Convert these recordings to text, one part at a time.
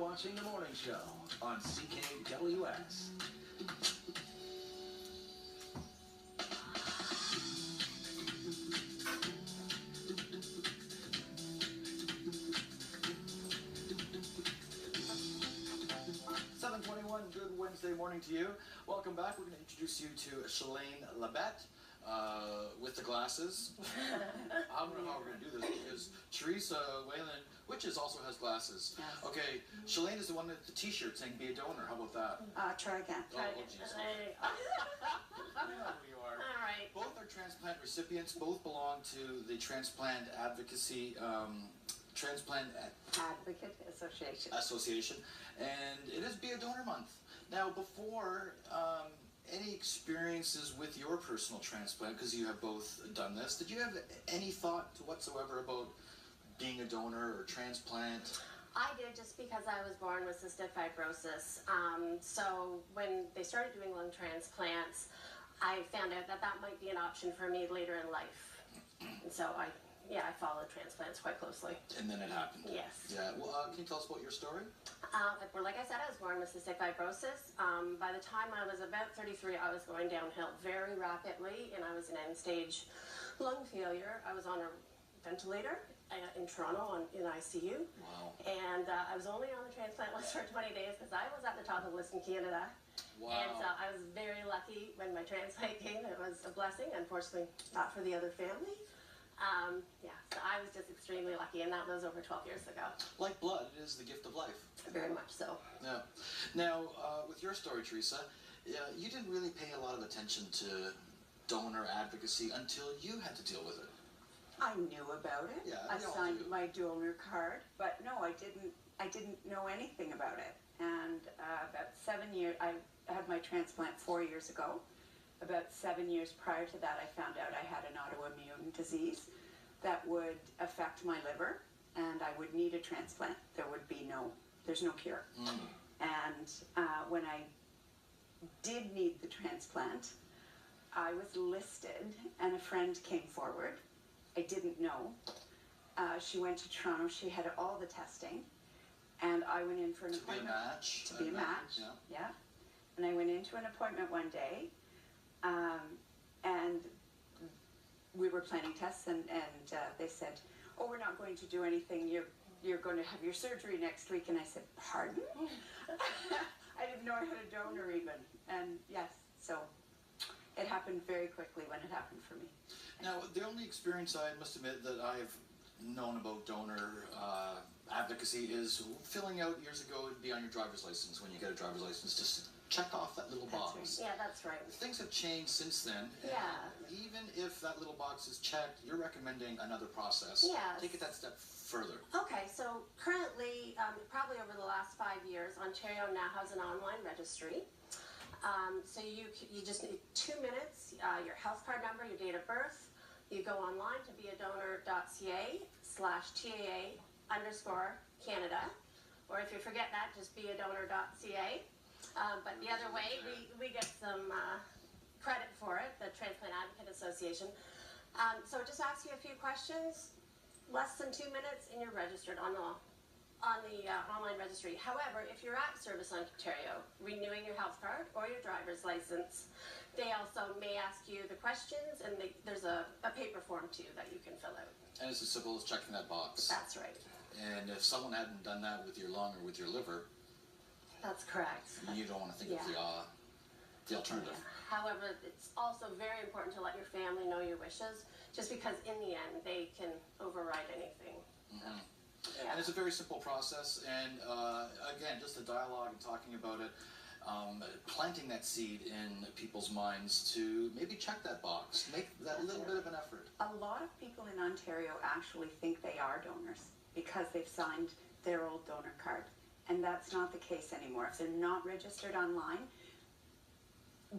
watching The Morning Show on CKWS. Good Wednesday morning to you. Welcome back. We're going to introduce you to Shillane with the glasses. I don't know how we're going to do this because Theresa Whalen, Witches, also has glasses. Yes. Okay, Shillane is the one with the t-shirt saying be a donor. How about that? Try again. Try again. You know who you are. All right. Both are transplant recipients. Both belong to the Transplant Advocacy Advocate Association, and it is Be a Donor Month. Now, before any experiences with your personal transplant, because you have both done this, did you have any thought whatsoever about being a donor or transplant? I did, just because I was born with cystic fibrosis. So when they started doing lung transplants, I found out that that might be an option for me later in life. And so I followed transplants quite closely. And then it happened. Yes. Yeah. Well, can you tell us about your story? Like I said, I was born with cystic fibrosis. By the time I was about 33, I was going downhill very rapidly, and I was in end-stage lung failure. I was on a ventilator in Toronto in ICU. Wow. And I was only on the transplant list for 20 days because I was at the top of the list in Canada. Wow. And I was very lucky when my transplant came. It was a blessing, unfortunately not for the other family. So I was just extremely lucky, and that was over 12 years ago. Like blood, it is the gift of life. Very much so. Yeah. Now, with your story, Theresa, you didn't really pay a lot of attention to donor advocacy until you had to deal with it. I knew about it. Yeah, I signed my donor card, but no, I didn't know anything about it. And about 7 years, I had my transplant 4 years ago. About 7 years prior to that, I found out I had an autoimmune disease that would affect my liver, and I would need a transplant. There's no cure. And when I did need the transplant, I was listed, and a friend came forward. I didn't know. She went to Toronto. She had all the testing, and I went in for an appointment. To be a match. Yeah. And I went into an appointment one day. And we were planning tests, and they said, "Oh, we're not going to do anything. You're going to have your surgery next week." And I said, "Pardon?" I didn't know I had a donor even. And yes, so it happened very quickly when it happened for me. Now, the only experience I must admit that I've known about donor advocacy is filling out years ago. It'd be on your driver's license when you get a driver's license. Just check off that little box. Right. Yeah, that's right. Things have changed since then. Yeah. Even if that little box is checked, you're recommending another process. Yes. Take it that step further. Okay, so currently, probably over the last 5 years, Ontario now has an online registry. So you just need 2 minutes, your health card number, your date of birth. You go online to beadonor.ca/TAA_Canada. Or if you forget that, just beadonor.ca. But the other way, we get some credit for it, the Transplant Advocate Association. So it just asks you a few questions, less than 2 minutes, and you're registered on the online registry. However, if you're at Service Ontario renewing your health card or your driver's license, they also may ask you the questions, and there's a paper form too that you can fill out. And it's as simple as checking that box. That's right. And if someone hadn't done that with your lung or with your liver, that's correct. You don't want to think of the alternative. Yeah. However, it's also very important to let your family know your wishes, just because in the end they can override anything. Mm-hmm. Yeah. And it's a very simple process, and again, just the dialogue and talking about it, planting that seed in people's minds to maybe check that box, make that little bit of an effort. A lot of people in Ontario actually think they are donors because they've signed their old donor card, and that's not the case anymore. If they're not registered online,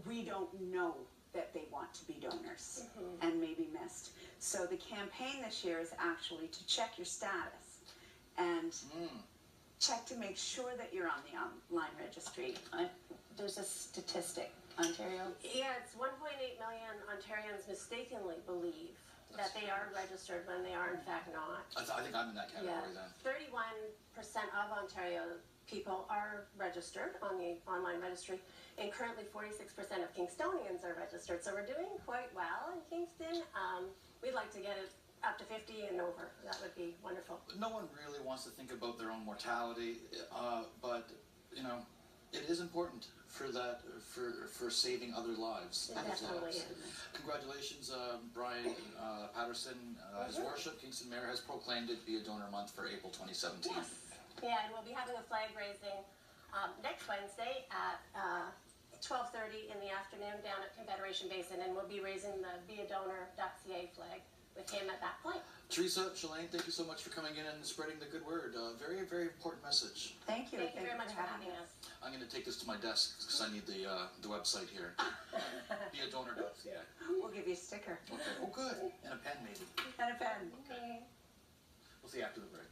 we don't know that they want to be donors and may be missed. So the campaign this year is actually to check your status and check to make sure that you're on the online registry. There's a statistic, Ontario. Yeah, it's 1.8 million Ontarians mistakenly believe that they are registered when they are in fact not. I think I'm in that category then. 31% of Ontario people are registered on the online registry, and currently 46% of Kingstonians are registered. So we're doing quite well in Kingston. We'd like to get it up to 50 and over. That would be wonderful. No one really wants to think about their own mortality, but you know, it is important for that, for saving other lives. It definitely is. Congratulations, Brian Patterson. His Worship, Kingston Mayor, has proclaimed it to be a donor month for April 2017. Yes. Yeah, and we'll be having a flag raising next Wednesday at 12:30 in the afternoon down at Confederation Basin, and we'll be raising the beadonor.ca flag with him at that point. Theresa, Shillane, thank you so much for coming in and spreading the good word. Very, very important message. Thank you. Thank you very much for having us. I'm going to take this to my desk because I need the website here. beadonor.ca. We'll give you a sticker. Okay. Oh, good. And a pen, maybe. And a pen. Okay. We'll see you after the break.